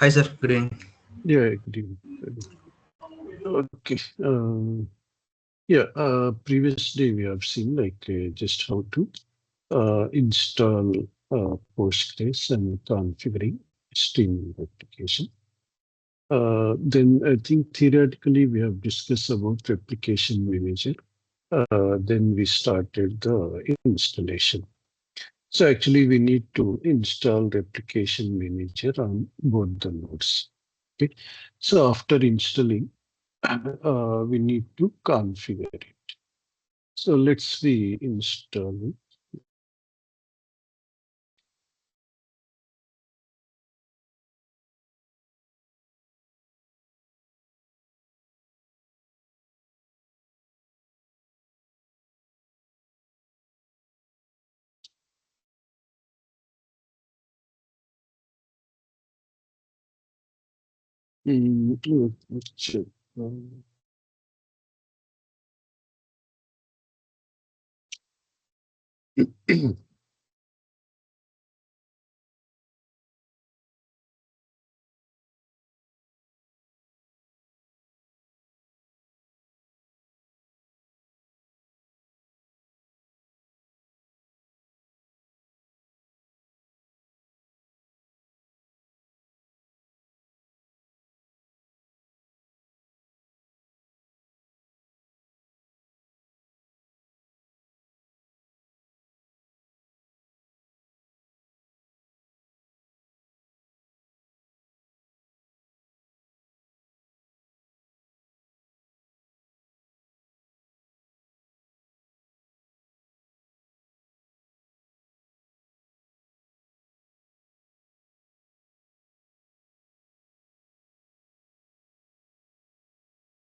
Hi, sir. Good evening. Yeah, good evening. Okay. Yeah, previous day we have seen just how to install Postgres and configuring streaming application. Then I think theoretically we have discussed about replication manager. Then we started the installation. So actually we need to install replication manager on both the nodes. Okay. So after installing, we need to configure it. So let's reinstall it. Let's check. Um,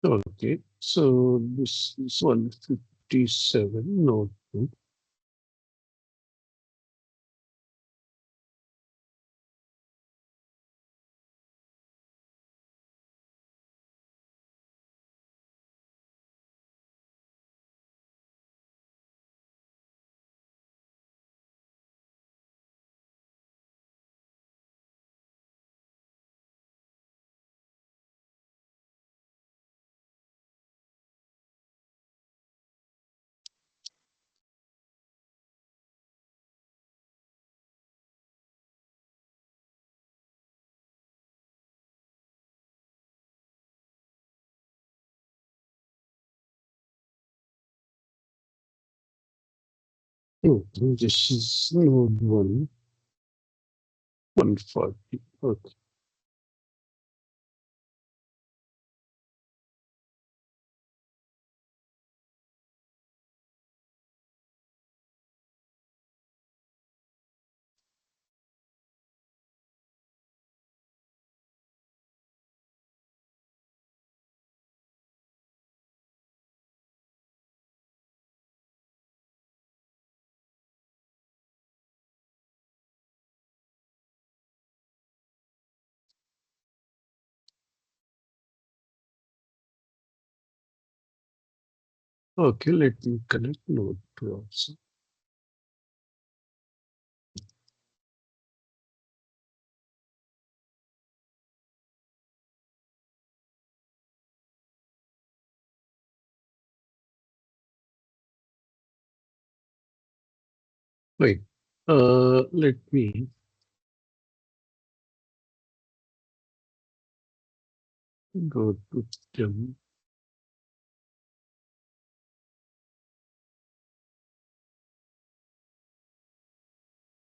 okay, so this is 157 node 2. This is node 1, 140. Okay. Okay, let me connect node 2 also. Wait, let me go to them.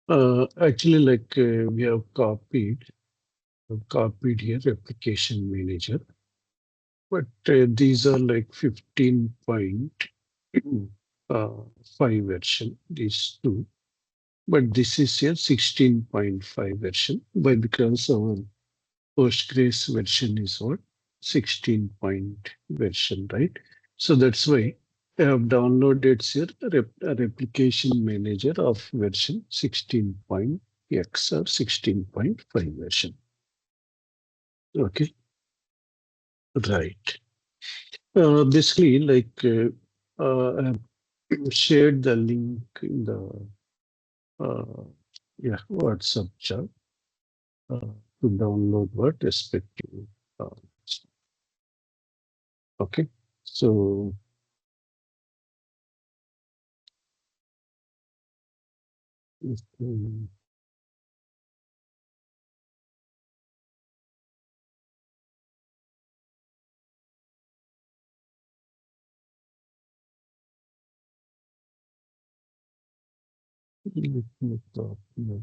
Actually, we have copied here application manager, but these are like 15.5 version, these two. But this is here 16.5 version. Why? Because our Postgres version is what? 16 point version, right? So that's why I have downloaded here a replication manager of version 16.x or 16.5 version. Okay, right. Basically, I have shared the link in the uh, yeah WhatsApp chat. to download what respective. Uh, okay, so um, let me talk about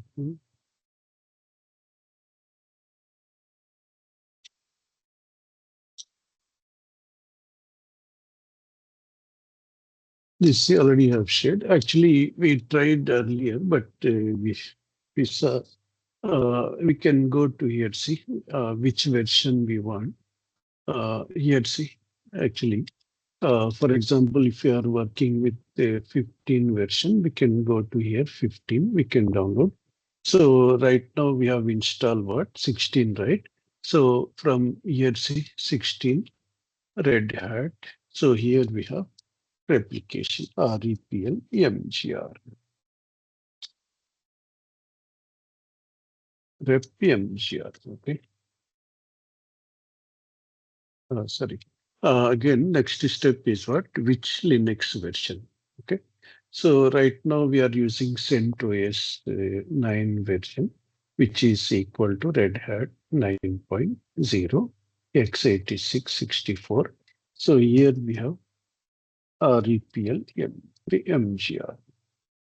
this. I already have shared. Actually, we tried earlier, but we saw we can go to here. See which version we want. Here, see actually. For example, if you are working with the 15 version, we can go to here 15, we can download. So right now we have installed what 16, right? So from here, see 16 Red Hat. So here we have replication, REPL, MGR, rep MGR. Okay. Sorry. Again, next step is what? Which Linux version? Okay. So right now we are using CentOS 9 version, which is equal to Red Hat 9.0 x86-64. So here we have REPL MGR.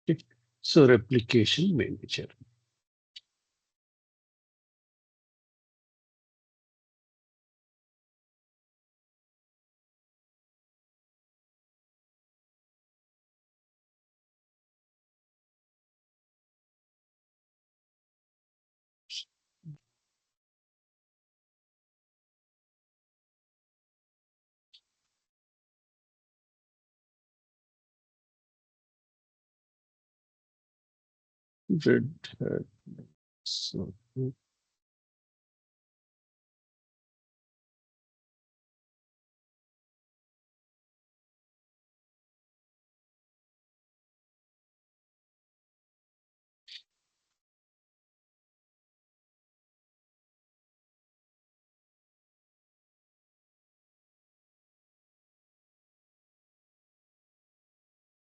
Okay. So replication manager. Red Hat. So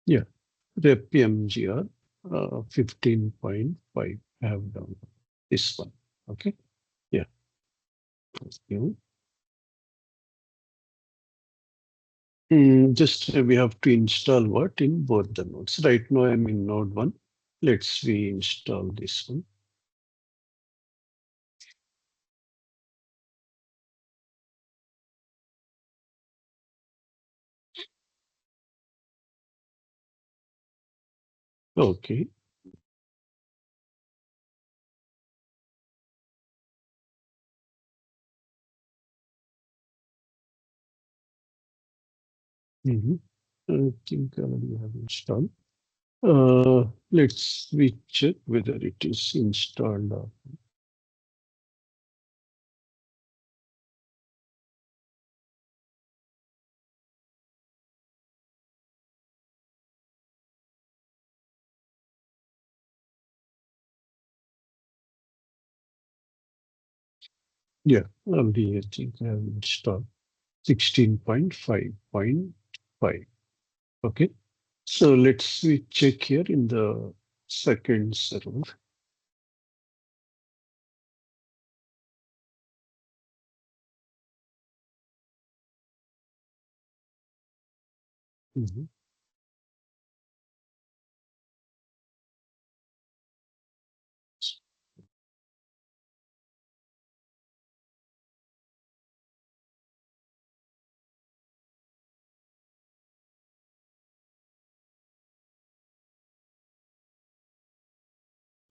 yeah, rep MGR 15.5. I have done this one. Okay. Yeah. Thank you. Just we have to install what in both the nodes. Right now I'm in node 1. Let's reinstall this one. Okay. Mhm. I think I already have installed. Let's we check whether it is installed. Yeah, already I think I have installed 16.5.5. Okay. So let's we check here in the second server. Mhm.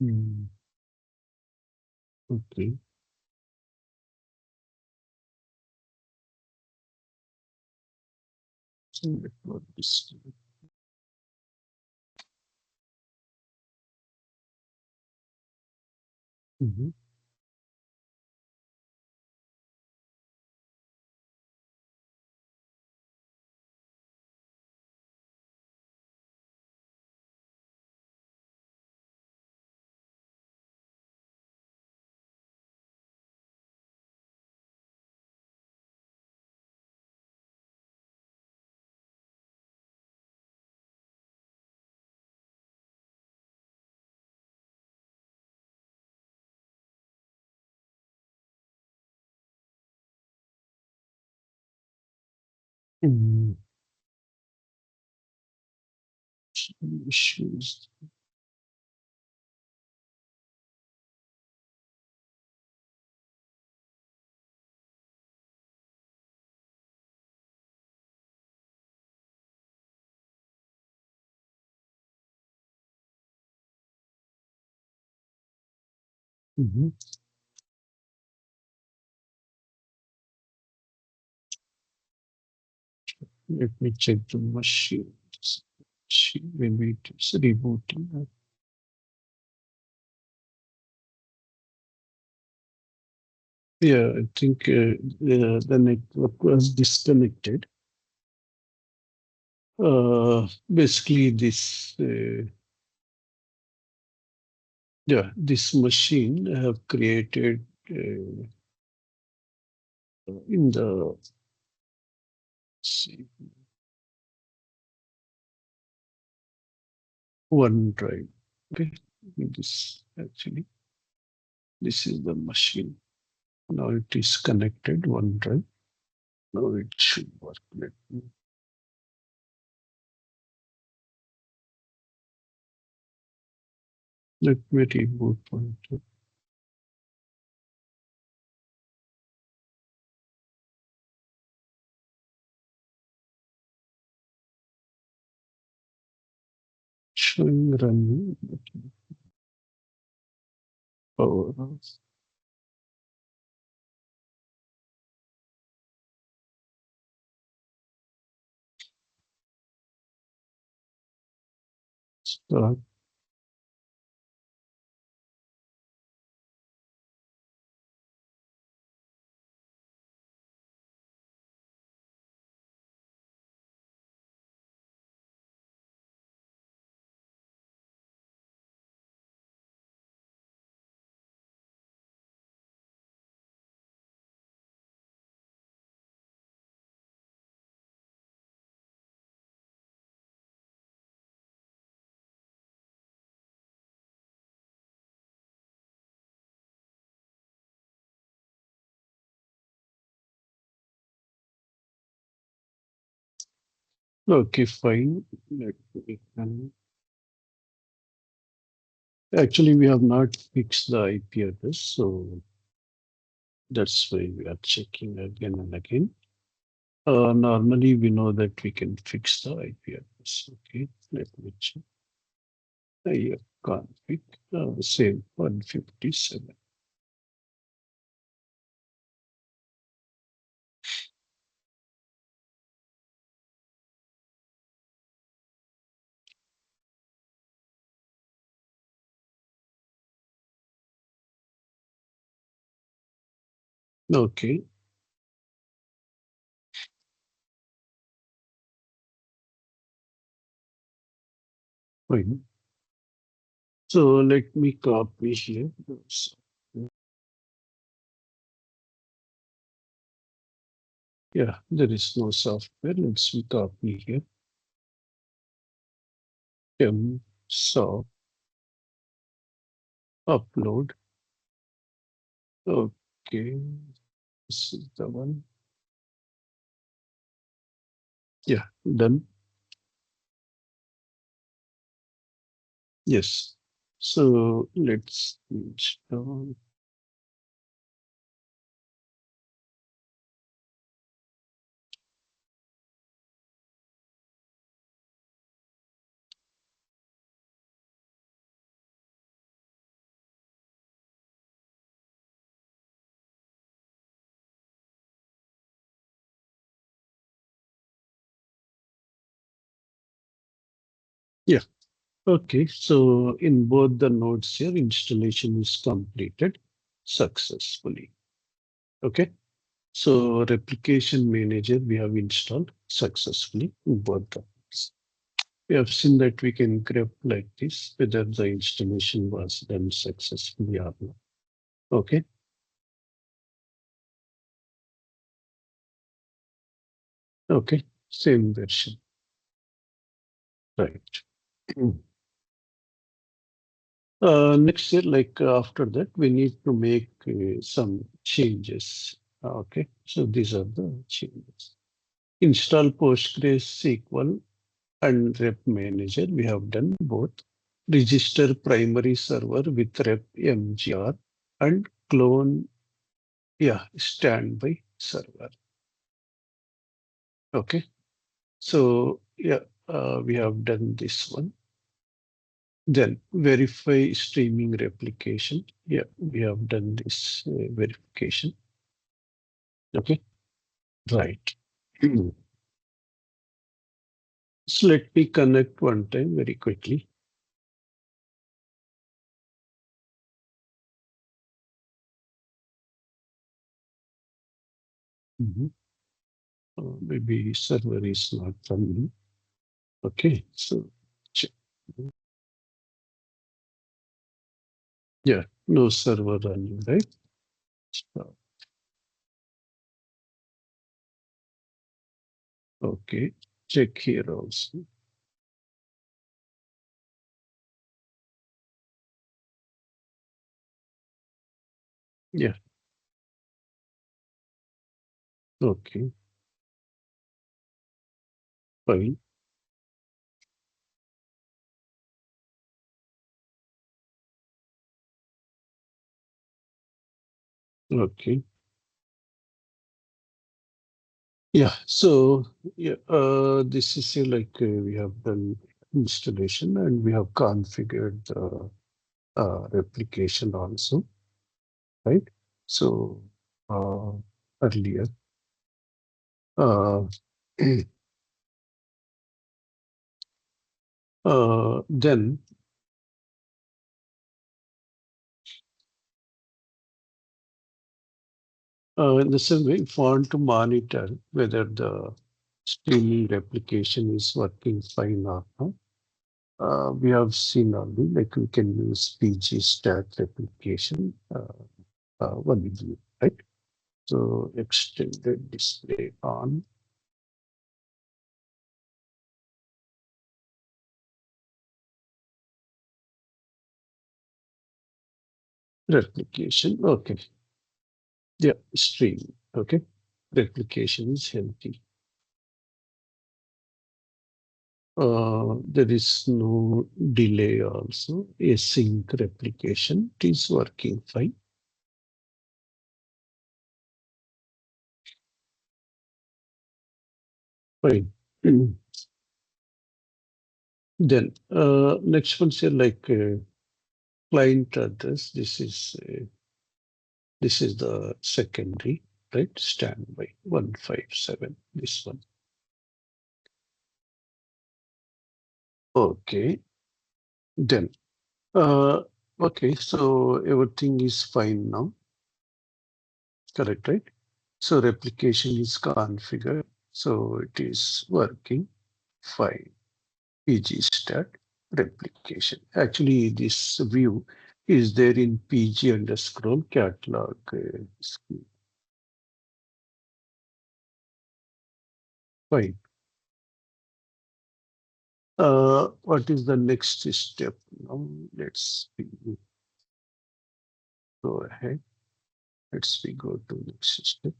Mm, okay. So let me this. Mhm. Mm, issues. Mhm. Let me check the machine. Maybe it is rebooting. Yeah, I think the network was disconnected. Basically, this machine I have created in the see, OneDrive. Okay, this is the machine. Now it is connected OneDrive. Now it should work. Let me reboot point. Showing running power. Start. Okay, fine. Let me Actually, we have not fixed the IP address, so that's why we are checking again and again. Normally, we know that we can fix the IP address. Okay, let me check. Yeah, config, same 157. Okay, fine. So let me copy here. So, yeah, there is no software. Let's see copy here. So upload. Okay, this is the one. Yeah, done. Yes. So let's install. Yeah. Okay. So in both the nodes here, installation is completed successfully. Okay. So replication manager we have installed successfully in both the nodes. We have seen that we can grep like this, whether the installation was done successfully or not. Okay. Okay. Same version. Right. Next year, like after that, we need to make some changes. Okay, so these are the changes. Install PostgreSQL and Rep Manager. We have done both. Register primary server with Rep MGR and clone, standby server. Okay. So we have done this one. Then verify streaming replication. Yeah, we have done this verification. Okay, right. So let me connect one time very quickly. Mhm. Maybe server is not running. Okay, so check. Yeah, no server running, right? So, okay, check here also. Yeah, okay, fine. Okay. Yeah, so this is we have done installation and we have configured the replication also, right? So uh, earlier, uh, then in the same way, if you want to monitor whether the streaming replication is working fine or not, we have seen already, like we can use PG stat replication, one view, right? So extended display on replication. Okay. Yeah, stream. Okay. Replication is healthy. There is no delay also. Async replication it is working fine. Fine. Then next one say client address. This is the secondary, right? Standby 157. This one. Okay. Then okay. So everything is fine now. Correct, right? So replication is configured. So it is working fine. PG stat replication. Actually, this view is there in PG underscore catalog. Fine. What is the next step? Now let's go ahead. Let's go to next step.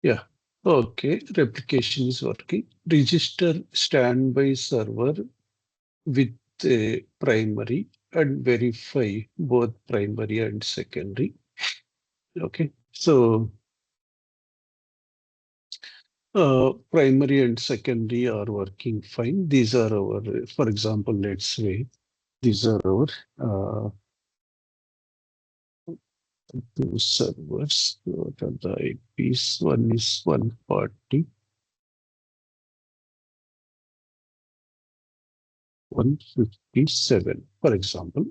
Yeah. Okay. Replication is working. Register standby server with primary and verify both primary and secondary. Okay. So primary and secondary are working fine. These are our, for example, let's say these are our two servers. What are the IPs? One is 140, 157, for example.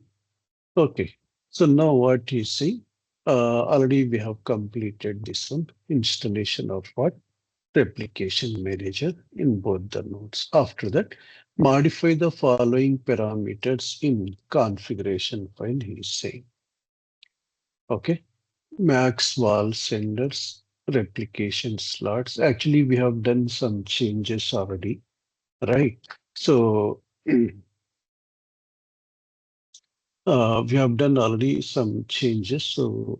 Okay. So now what you see, already we have completed this one installation of what? Replication manager in both the nodes. After that, modify the following parameters in configuration file, he is saying. Okay. Max wall senders, replication slots. Actually, we have done some changes already, right? So We have done already some changes, so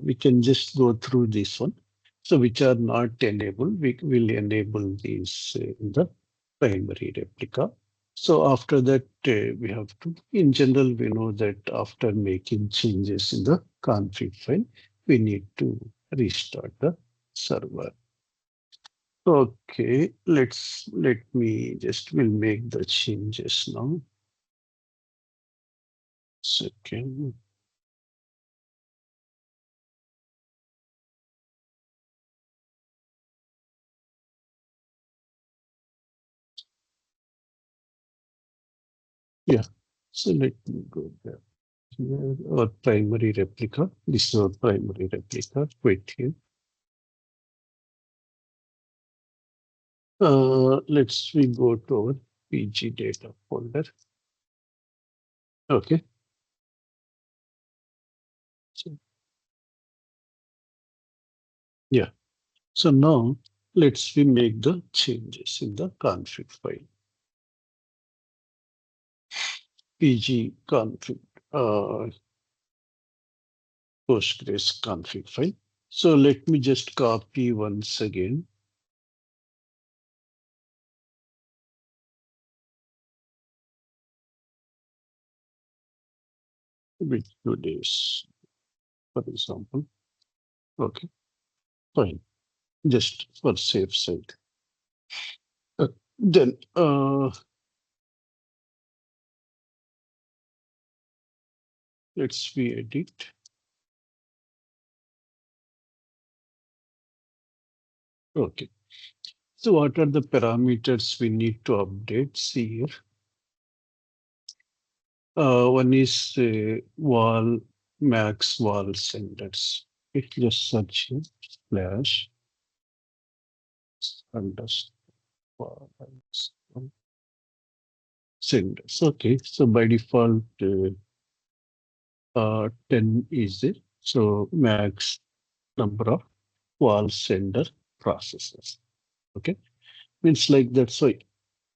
we can just go through this one. So which are not enabled, we will enable these in the primary replica. So after that, we have to, in general, we know that after making changes in the config file, we need to restart the server. Okay, let me just will make the changes now. Second. Yeah. So let me go there. Here, our primary replica. This is our primary replica. Wait here. Let's we go to our PG data folder. Okay. So, yeah. So now let's we make the changes in the config file. PG config Postgres config file. So let me just copy once again with 2 days, for example. Okay, fine. Just for safe side. Then let's we edit. Okay. So what are the parameters we need to update? See here. One is max wall senders. It just search here, slash underscore senders. Okay. So by default, 10 is it. So max number of wall sender processes. Okay. Means like that. So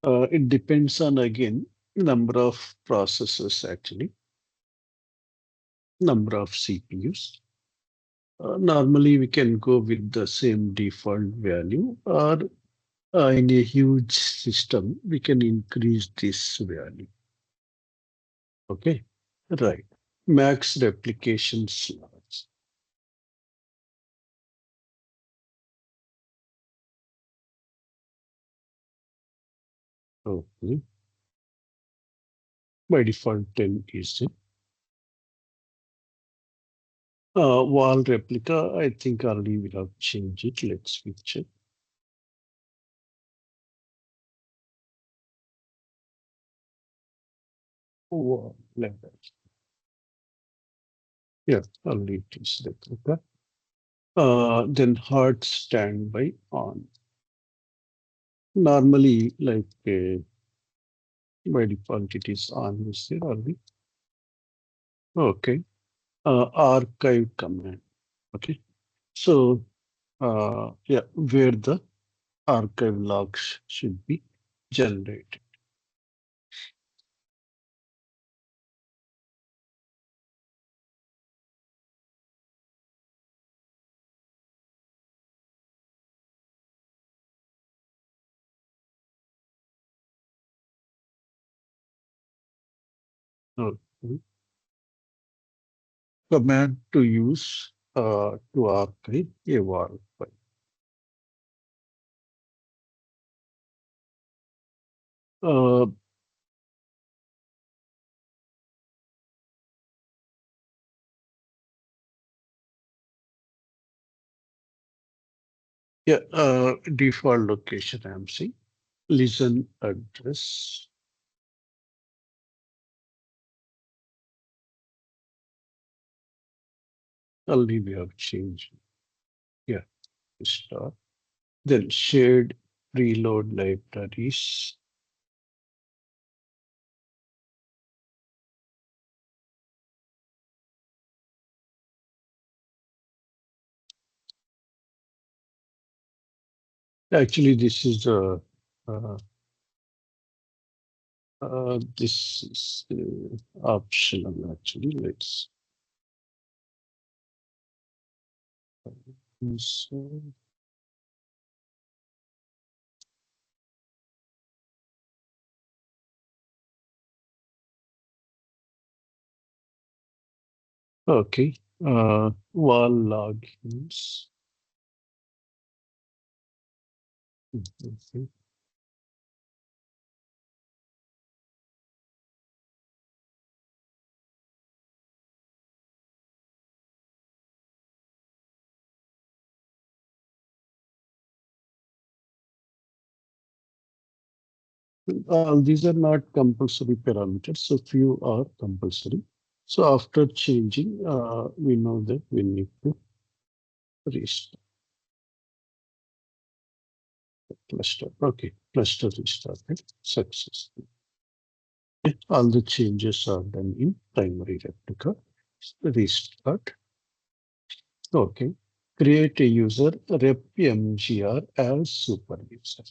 it depends on again number of processes actually, number of CPUs. Normally we can go with the same default value, or in a huge system we can increase this value. Okay, right. Max replication slots. Okay, by default 10 is it. Wall replica, I think already we have changed it. Let's switch it. Wall level. Yeah, only it is replica. Then hard standby on. Normally, like by default, it is on. Is there already? Okay. Archive command. Okay. So, yeah, where the archive logs should be generated. Okay. Command to use to archive a WAR file. Uh, yeah, default location I'm saying. Listen address. Only we have changed. Yeah, start. Then shared preload libraries. Actually, this is This is optional actually. Let's use, okay. Wall logins. Okay. These are not compulsory parameters, so few are compulsory. So after changing, we know that we need to restart the cluster. Okay, cluster restarted successfully. All the changes are done in primary replica. Restart. Okay. Create a user rep mgr as super user.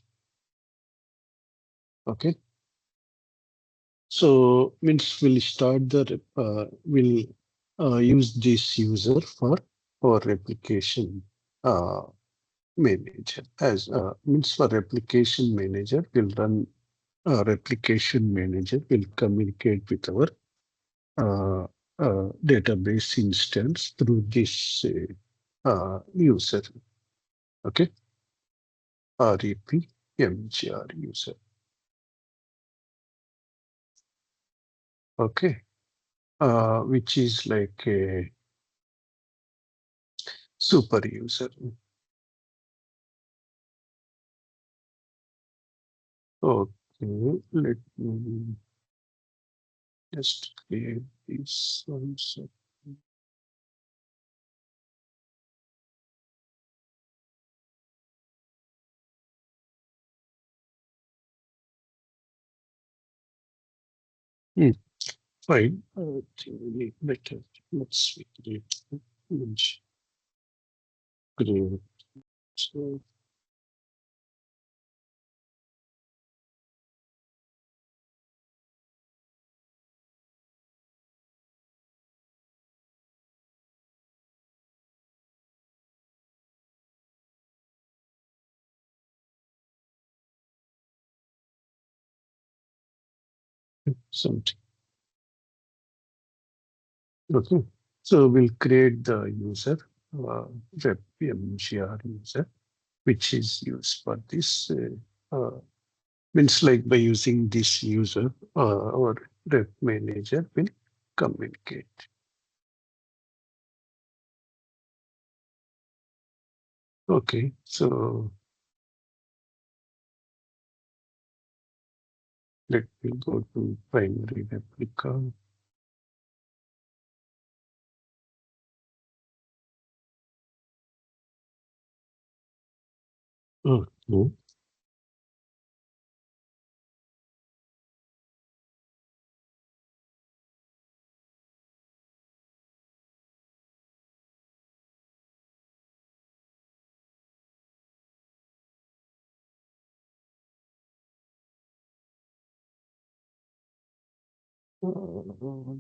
Okay. So means we'll start the we'll use this user for our replication manager as means for replication manager will run replication manager will communicate with our database instance through this user. Okay, REP MGR user. Okay, which is like a super user. Okay, let me just create this one. So, hmm, fine. Think we need better. Let's create image. Create. So, something. Okay. So we'll create the user, rep MGR user, which is used for this. Means like by using this user, our rep manager will communicate. Okay. So let me go to primary replica. Oh, no. Uh,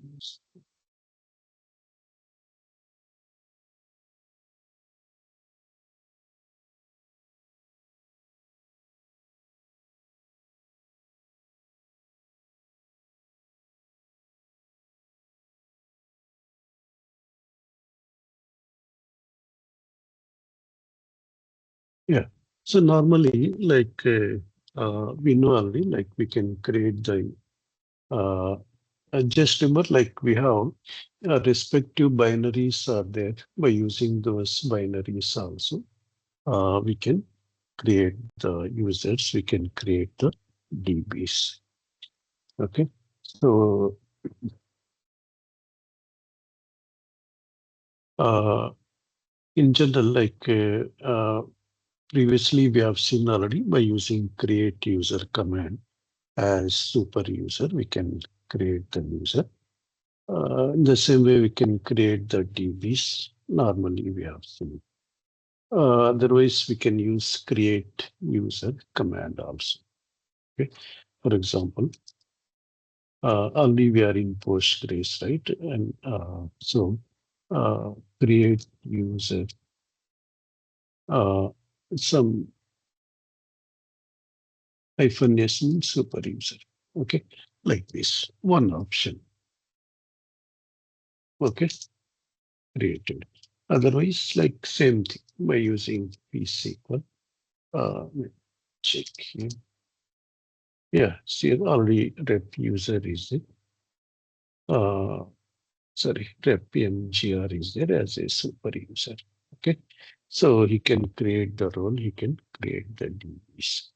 yeah. So normally, like we know already, like we can create the uh, just remember, like we have respective binaries are there. By using those binaries also, we can create the users. We can create the DBs. Okay. So uh, in general, like previously we have seen already by using create user command as super user, we can create the user. In the same way, we can create the DBs. Normally, we have seen. Otherwise, we can use create user command also. Okay. For example, only we are in Postgres, right? And so create user, uh, some hyphen s means super user. Okay, like this one option. Okay, created. Otherwise, like same thing by using PSQL. Let me check here. Yeah, see already rep user is there. Sorry, rep mgr is there as a super user. Okay, so he can create the role, he can create the DBs.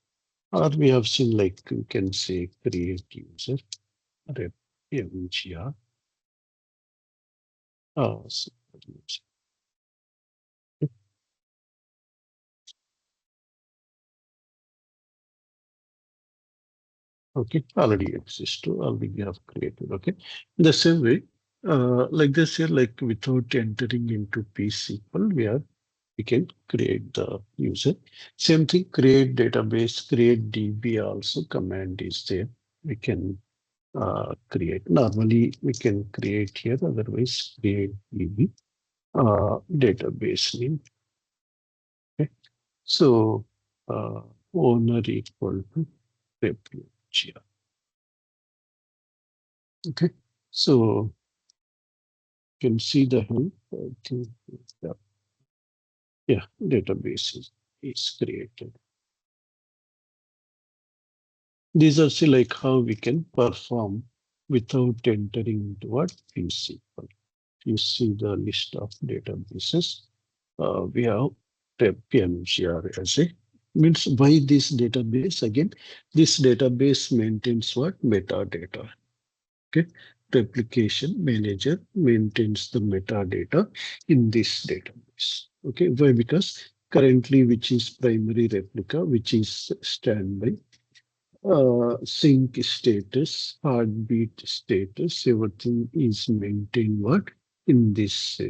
Or we have seen like you can say create user, rep mgr, super user. Okay, already exists to already we have created. Okay, the same way, like this here, like without entering into PSQL, we can create the user. Same thing, create database, create DB also command is there. We can create. Normally we can create here, otherwise create DB database name. Okay, so uh, owner equal to replication. Okay, so you can see the help. I think, yeah, yeah, database is created. These are see like how we can perform without entering into what PSQL. You see the list of databases. We have PMGR as a means why this database again. This database maintains what metadata. Okay, replication manager maintains the metadata in this database. Okay, why? Because currently, which is primary replica, which is standby, sync status, heartbeat status, everything is maintained what in this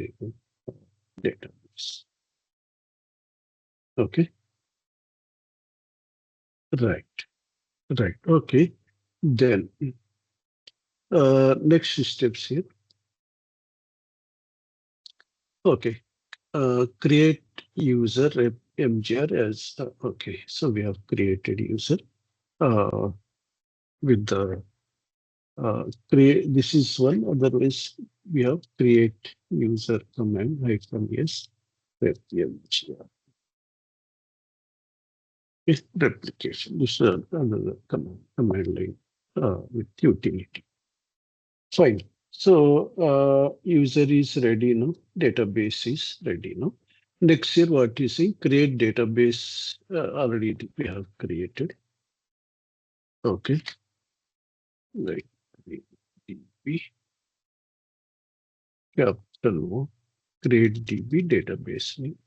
database. Okay, right, right. Okay, then next steps here. Okay, create user rep mgr as okay. So we have created user uh, with the create. This is one. Otherwise, we have create user command hyphen yes rep mgr. Is replication. This is another command line with utility. Fine. So user is ready now. Database is ready now. Next here, what you see? Create database. Already we have created. Okay. Like DB capital O. Create DB database name.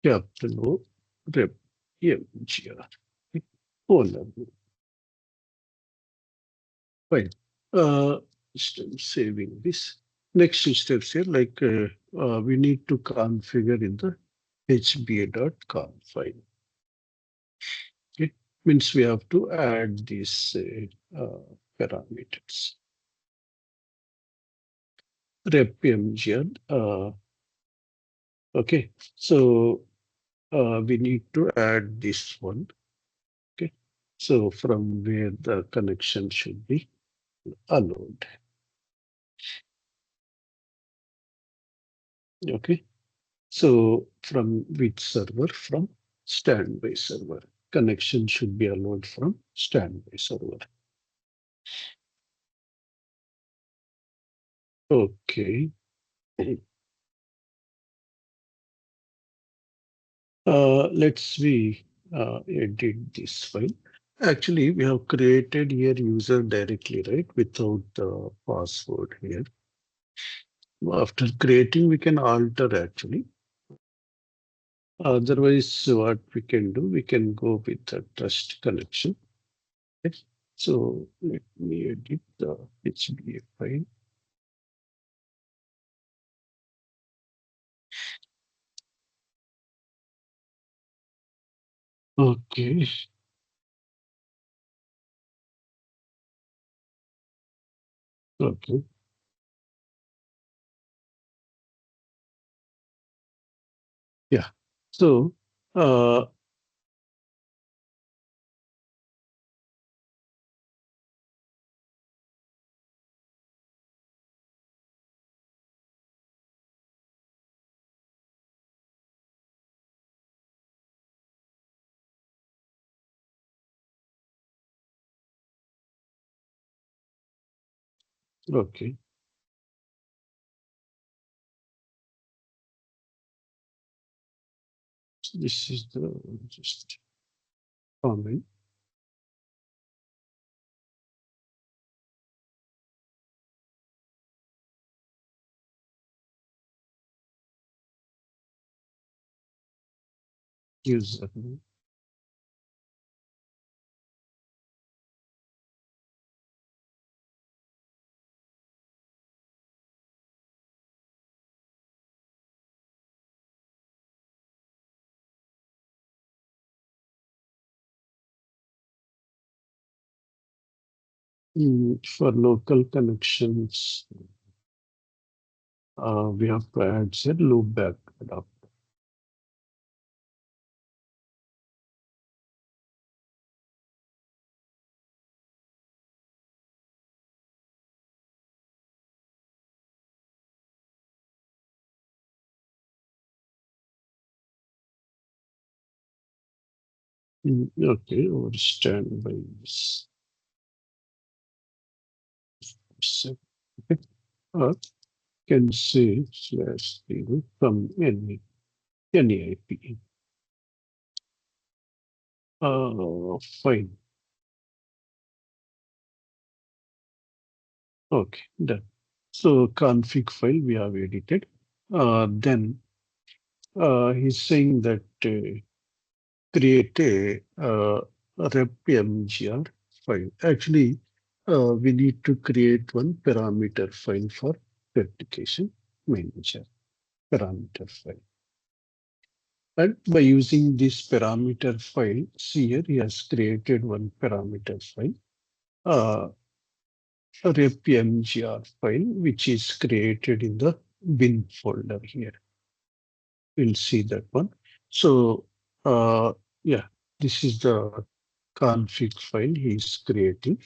Capital O. Rep. MGR. Owner. Fine. Uh, still saving this. Next steps here, like we need to configure in the hba.conf file. Okay, means we have to add these parameters. Rep mgr. Okay, so we need to add this one. Okay, so from where the connection should be allowed. Okay. So from which server? From standby server. Connection should be allowed from standby server. Okay. Let's we edit this file. Actually, we have created here user directly, right? Without the password here. After creating, we can alter actually. Otherwise, what we can do, we can go with the trust connection. Okay. So let me edit the HBA file. Okay. Okay. Yeah. So, uh, okay. This is the just comment. User. For local connections, we have to add say loopback adapter. Okay, or standby. Okay. Or can say slash zero from any IP. Fine. Okay, done. So config file we have edited. Then he's saying that create a rep mgr file. Actually, we need to create one parameter file for replication manager parameter file. And by using this parameter file, see here he has created one parameter file, a rep mgr file, which is created in the bin folder here. We'll see that one. So, yeah, this is the config file he's creating.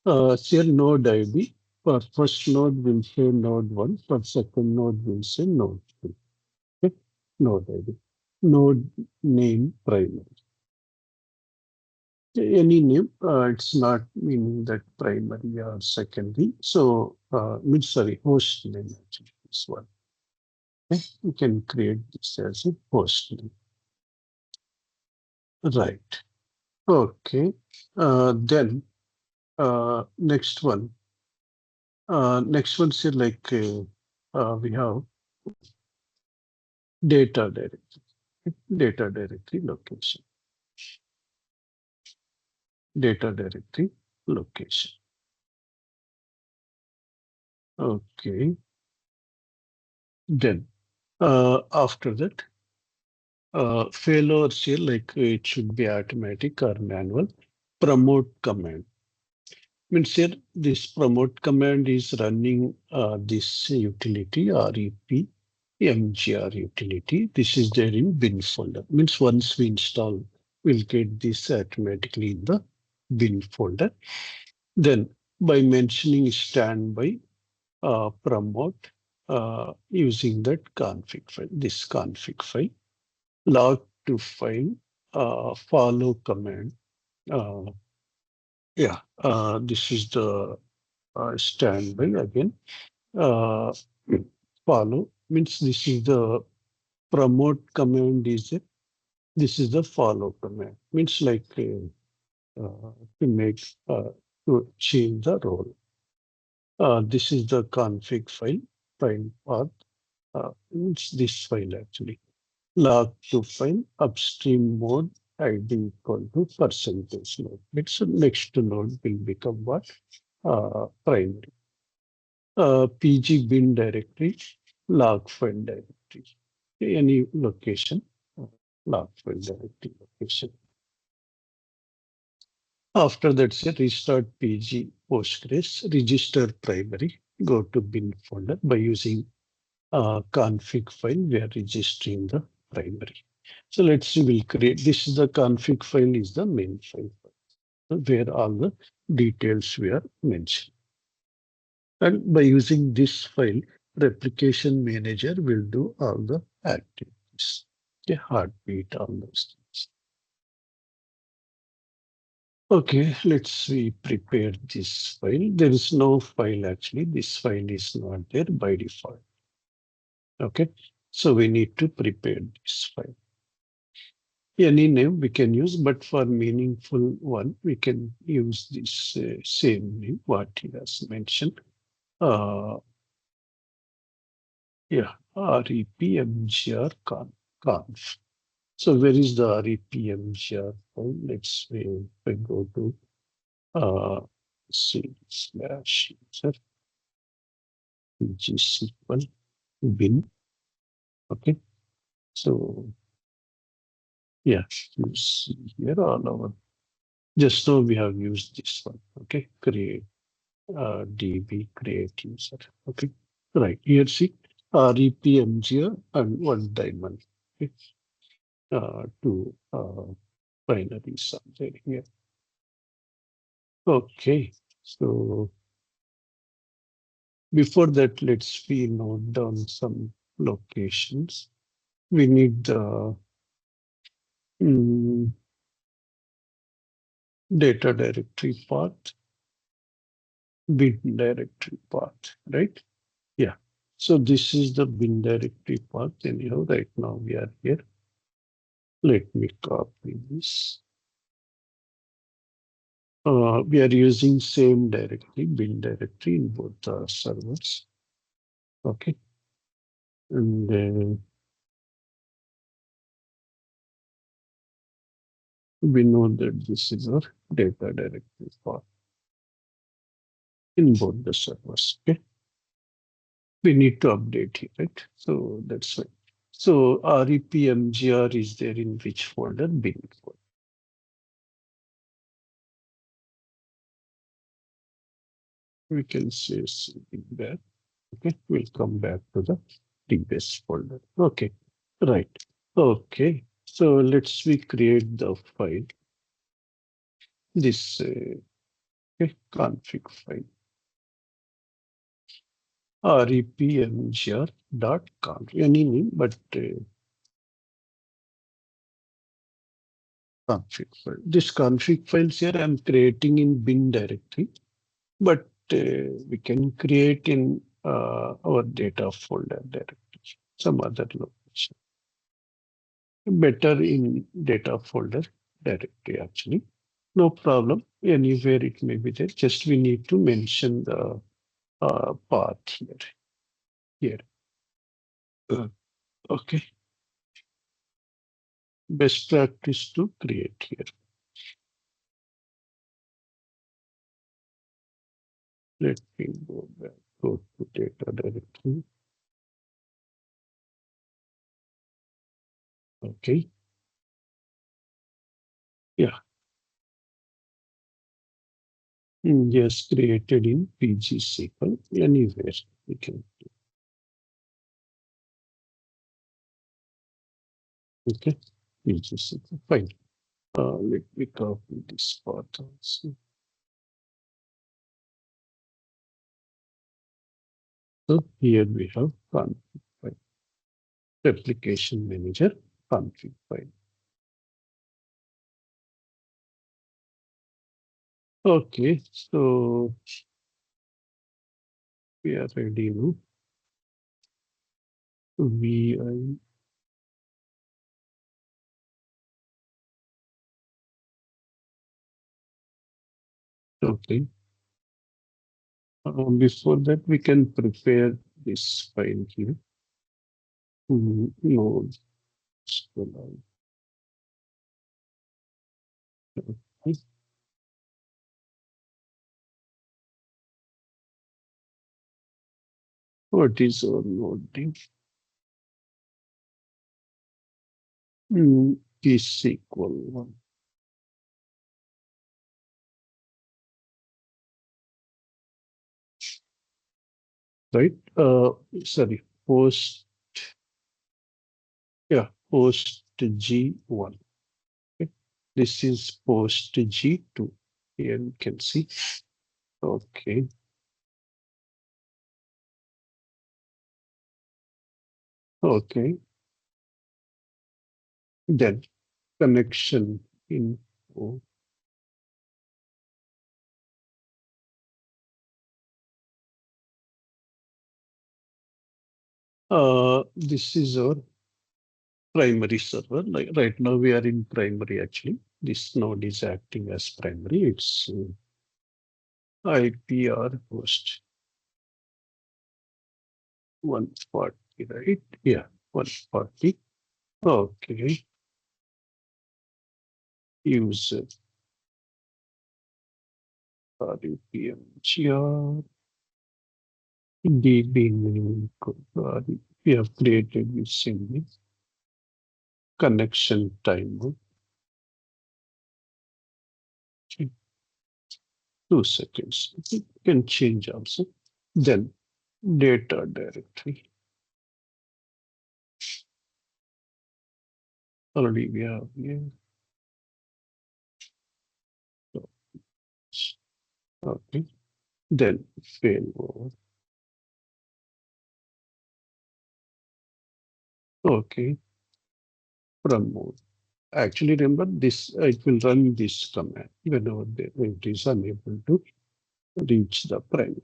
Here node ID. For first node, we'll say node 1. For second node, we'll say node 2. Okay? Node ID. Node name primary. Any name, it's not meaning that primary or secondary. So, means sorry, host name actually this one. Okay? You can create this as a host name. Right. Okay. Then next one. Next one say like we have data directory. Data directory location. Data directory location. Okay. Then after that, failures here like it should be automatic or manual. Promote command. Means here this promote command is running this utility REP MGR utility. This is there in bin folder. Means once we install, we'll get this automatically in the bin folder. Then by mentioning standby promote using that config file, this config file, log to file, follow command. Uh, this is the standby again. Uh, Follow means this is the promote command is it. This is the follow command means like to make to change the role. This is the config file path. It's this file actually. Log to file upstream mode ID equal to percentage node. It's next node will become what? Primary. PG bin directory, log file directory. Any location, log file directory location. After that, say restart PG Postgres, register primary, go to bin folder by using config file, we are registering the primary. So let's see, we'll create, this is the config file is the main file where all the details were mentioned. And by using this file, replication manager will do all the activities, the heartbeat, all those things. Okay, let's we prepare this file. There is no file actually. This file is not there by default. Okay, so we need to prepare this file. Any name we can use, but for meaningful one, we can use this same name, what he has mentioned. Uh, yeah, repmgr conf. So where is the repmgr file? Let's we go to c slash user PostgreSQL bin. Okay, so yeah, you see here all our. Just now we have used this one. Okay, create DB create user. Okay, right here see repmgr and one diamond. Okay, two binaries are there here. Okay, so before that, let's we note down some locations. We need the mm, data directory path, bin directory path, right? Yeah. So this is the bin directory path. Anyhow, right now we are here. Let me copy this. We are using same directory, bin directory in both the servers. Okay. And we know that this is our data directory path in both the servers. Okay. We need to update here, right? So that's why. So repmgr is there in which folder? Bin folder. We can say something there. Okay, we'll come back to the previous folder. Okay, right. Okay, so let's we create the file. This okay, config file repmgr.conf. Any name, but config file. This config files here I'm creating in bin directory, but we can create in our data folder directory, some other location. Better in data folder directory actually. No problem. Anywhere it may be there. Just we need to mention the path here. Here. Uh, okay. Best practice to create here. Let me go back. Go to data directory. Okay. Yeah. Yes, created in PostgreSQL. Anywhere we can. Okay. PostgreSQL. Fine. Let me copy this part also. So here we have config file, replication manager config file. Okay, so we are ready now. VI. Okay. Before that, we can prepare this file here. No. What is our node? Is equal one. right? Sorry, post G1. Okay. This is post G2. Here you can see. Okay. Okay. Then connection info. This is our primary server. Like right now, we are in primary actually. This node is acting as primary. It's IPR host 140, right? Yeah, 140. Okay. User RUPMGR. DB name. We have created using connection timer. Okay, 2 seconds. You can change also. Then data directory. Already we have here. Okay. Then failover. Okay. Promote. Actually, remember this, it will run this command whenever it is unable to reach the primary.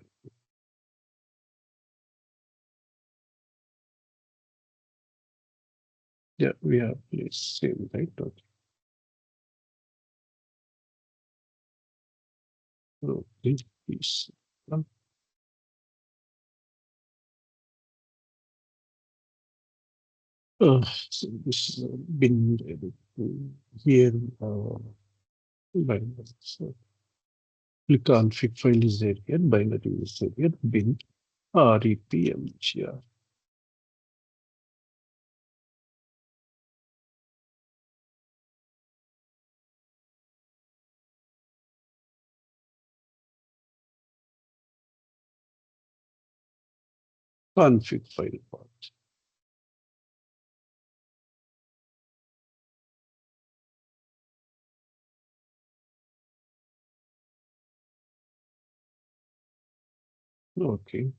Yeah, we have this same, right? Okay. Okay. This. So this bin here by so config file is there here, binary is there here, bin repmgr. Config file path. Okay.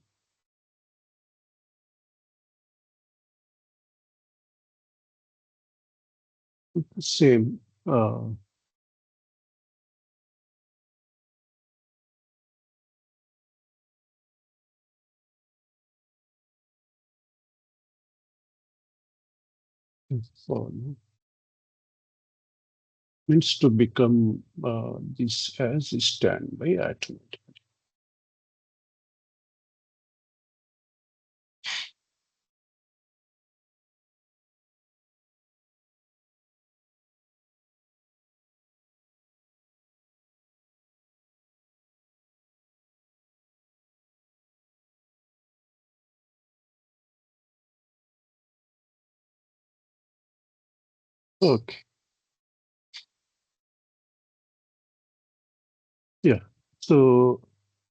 Same. For means to become this as standby automatic. Okay. Yeah. So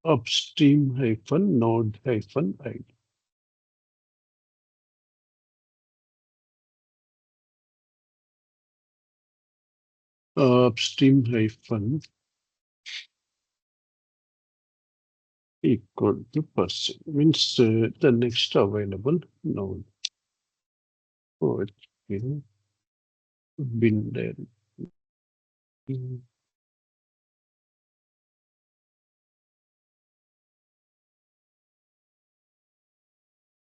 upstream hyphen node hyphen ID. Upstream hyphen equal to person means the next available node. Okay. Bin there.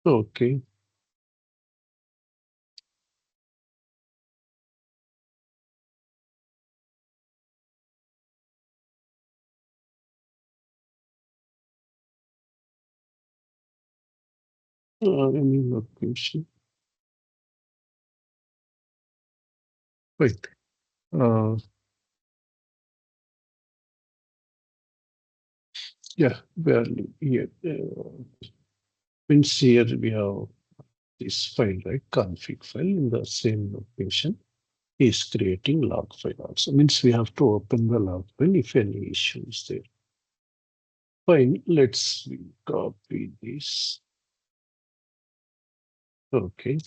Okay. Any location. Wait. Uh, yeah, barely here. Means here we have this file, right? Config file in the same location is creating log file also. Means we have to open the log file if any issue is there. Fine. Let's copy this. Okay.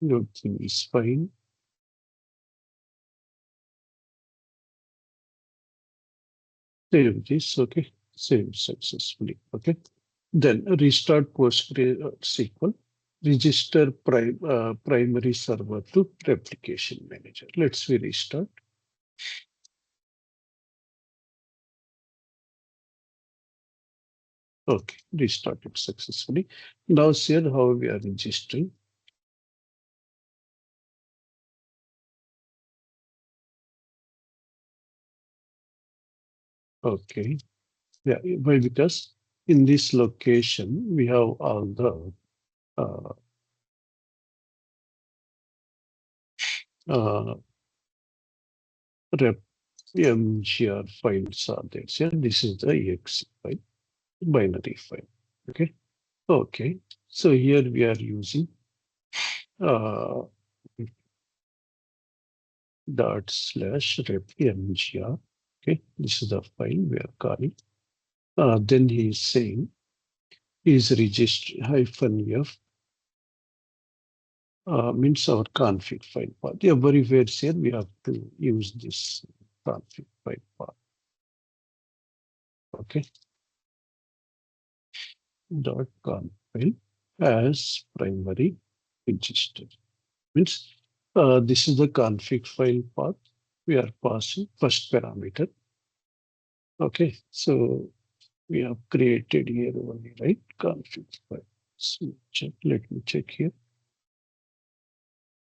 Everything is fine. Save this. Okay. Save successfully. Okay. Then restart PostgreSQL. Register primary server to replication manager. Let's restart. Okay, restarted successfully. Now see how we are registering. Okay, yeah, why? Because in this location we have all the uh, uh, rep mgr files are there. So this is the exe file, binary file. Okay, okay. So here we are using uh, ./rep mgr. Okay, this is the file we are calling. Then he is saying is register -f means our config file path. Everywhere here we have to use this config file path. Okay, dot conf file as primary register means this is the config file path we are passing first parameter. Okay, so we have created here only right config file. So check. Let me check here.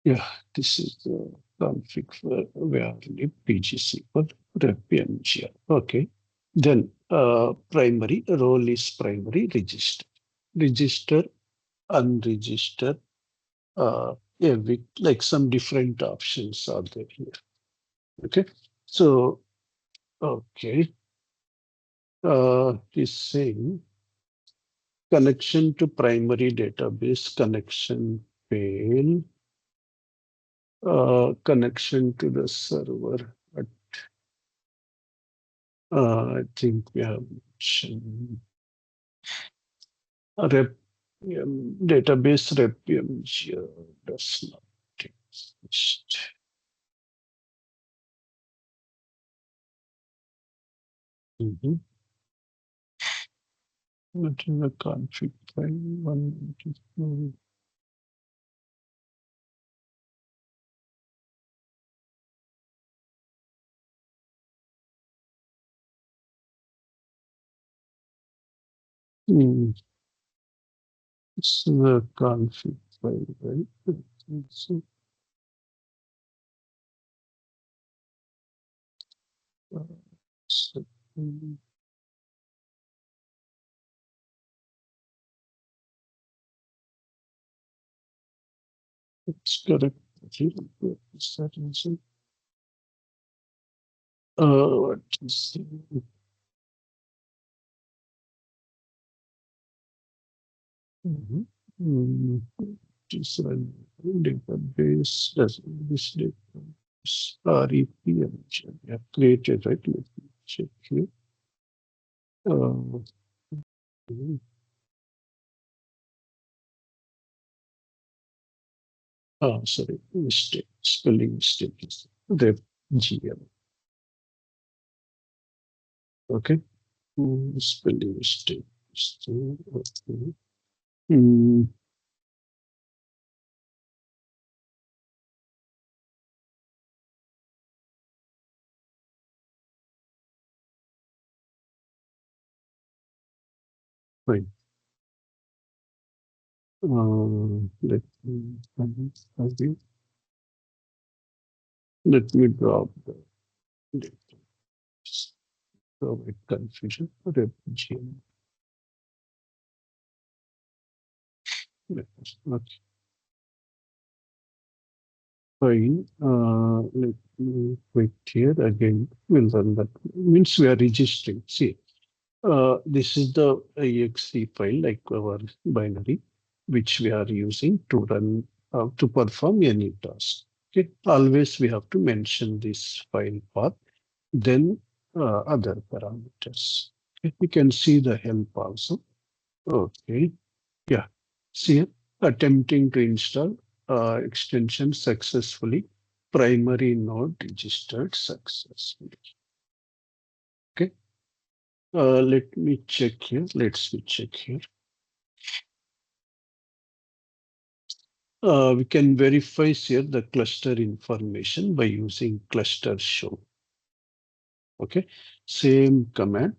Yeah, this is the config for where PGSQL rep mgr. Okay. Then primary role is primary register. Register, unregister, like some different options are there here. Okay. So, okay. Is saying connection to primary database connection fail. Connection to the server. I think we have mentioned rep database rep does not exist. Mhm. What is the config file? One, two, three. It's the config file, right? So, uh, so, it's correct. Is that answer? What is the mhm. Mm, this one database does this database REP we have created, right? Let me check here. Uh, sorry, mistake, spelling mistake is rep GM. Okay, spelling mistake. So, okay. Mm, fine. Let me let me drop the database. Avoid confusion. Rep GM. Okay. Fine. Let me wait here again. We'll run that. Means we are registering. See, this is the exe file, like our binary, which we are using to run to perform any task. Okay. Always we have to mention this file path. Then other parameters. Okay. We can see the help also. Okay. Yeah. See, attempting to install extension successfully. Primary node registered successfully. Okay. Let me check here. Let's check here. We can verify here the cluster information by using cluster show. Okay, same command,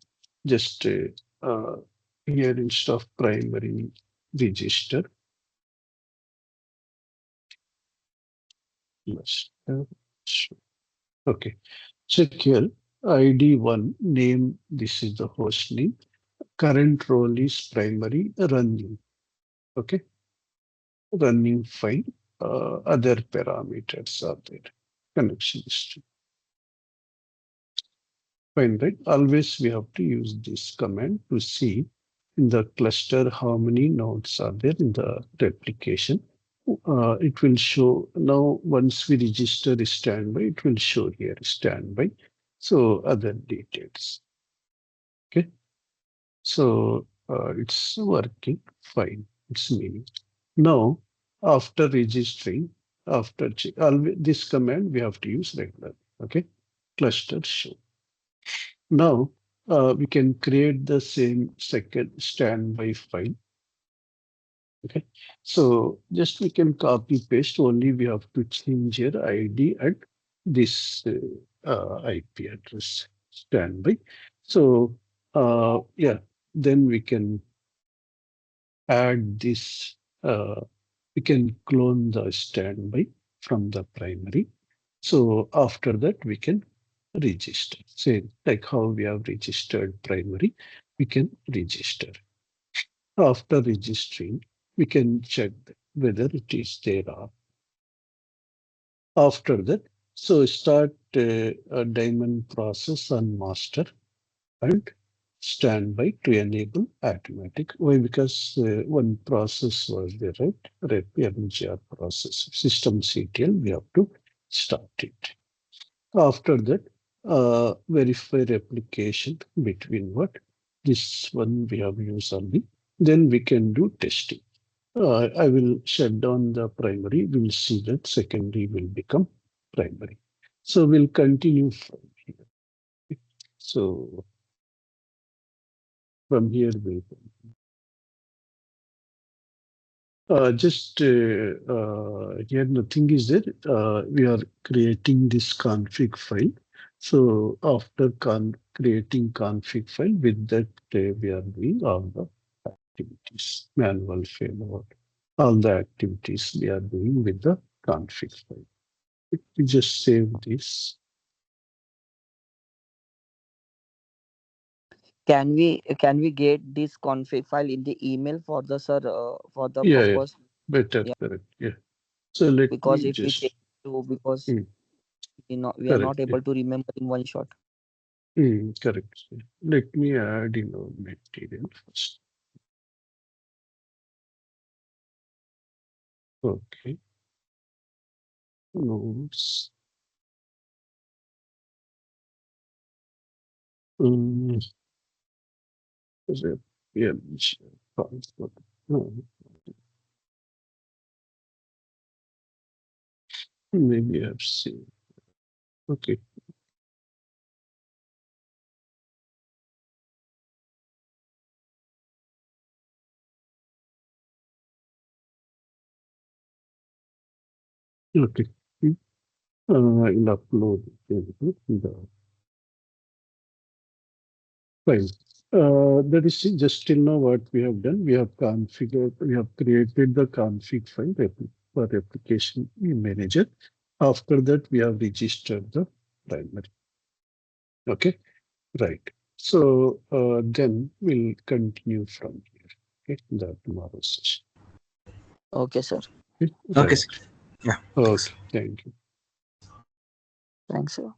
just here instead of primary register, cluster show. Okay, check here, ID 1, name, this is the host name, current role is primary, running. Okay, running fine, other parameters are there, connection history. Fine, right? Always we have to use this command to see in the cluster how many nodes are there in the replication. It will show now once we register standby, it will show here standby. So other details. Okay. So it's working fine. It's meaning. Now after registering, after this command we have to use regular. Okay. Cluster show. Now we can create the same second standby file. Okay, so just we can copy paste, only we have to change your ID and this IP address standby. So yeah, then we can add this, we can clone the standby from the primary. So after that we can register. Say like how we have registered primary, we can register. After registering, we can check whether it is there or after that. So start a daemon process on master and standby to enable automatic. Why? Because one process was there, right? Rep MGR process, system CTL, we have to start it. After that, verify replication between what? This one we have used only. Then we can do testing. I will shut down the primary. We'll see that secondary will become primary. So we'll continue from here. So from here we'll just here nothing is there. We are creating this config file. So after creating config file, with that we are doing all the activities, manual failover, all the activities we are doing with the config file. We just save this. Can we get this config file in the email for the sir for the Yeah, purpose? better, Yeah, correct. Yeah. So let because me if we just, take to because mm, we are correct. not Yeah. able to remember in one shot. Correct. Let me add in our material first. Okay. Nodes. Um, yeah, passport. No, maybe I've seen. Okay. Okay. I'll upload the file. That is just till now what we have done. We have configured, we have created the config file for replication manager. After that, we have registered the primary. Okay, right. So then we'll continue from here. Okay, the tomorrow session. Okay, sir. Okay, Okay, right. sir. Yeah, thanks. Okay, thank you. Thanks, sir.